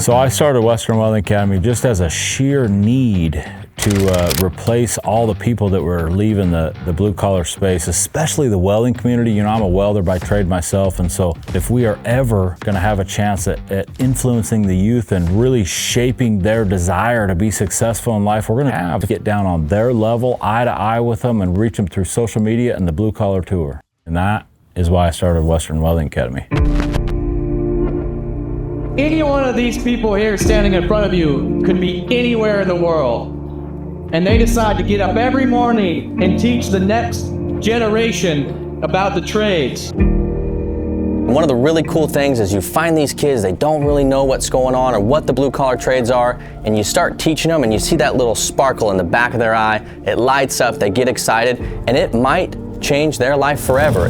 So I started Western Welding Academy just as a sheer need to replace all the people that were leaving the blue-collar space, especially the welding community. You know, I'm a welder by trade myself, and so if we are ever going to have a chance at influencing the youth and really shaping their desire to be successful in life, we're going to have to get down on their level, eye to eye with them, and reach them through social media and the blue-collar tour. And that is why I started Western Welding Academy. Any one of these people here standing in front of you could be anywhere in the world, and they decide to get up every morning and teach the next generation about the trades. One of the really cool things is you find these kids, they don't really know what's going on or what the blue-collar trades are, and you start teaching them and you see that little sparkle in the back of their eye. It lights up, they get excited, and it might change their life forever.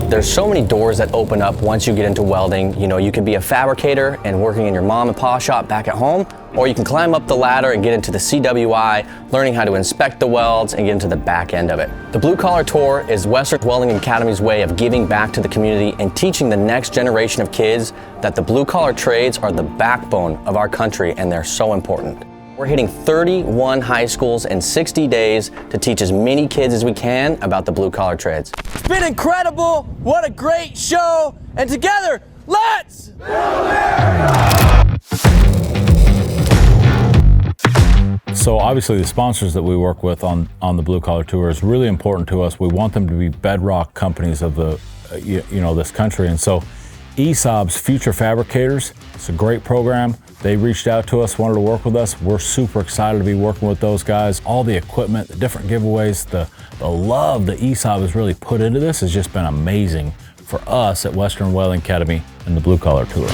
There's so many doors that open up once you get into welding. You know, you can be a fabricator and working in your mom and pop shop back at home, or you can climb up the ladder and get into the CWI, learning how to inspect the welds and get into the back end of it. The Blue Collar Tour is Western Welding Academy's way of giving back to the community and teaching the next generation of kids that the blue collar trades are the backbone of our country and they're so important. We're hitting 31 high schools in 60 days to teach as many kids as we can about the blue collar trades. It's been incredible. What a great show. And together, let's build America! So obviously the sponsors that we work with on the Blue Collar Tour is really important to us. We want them to be bedrock companies of the, this country. And so ESAB's Future Fabricators, it's a great program. They reached out to us, wanted to work with us. We're super excited to be working with those guys. All the equipment, the different giveaways, the love that ESAB has really put into this has just been amazing for us at Western Welding Academy and the Blue Collar Tour.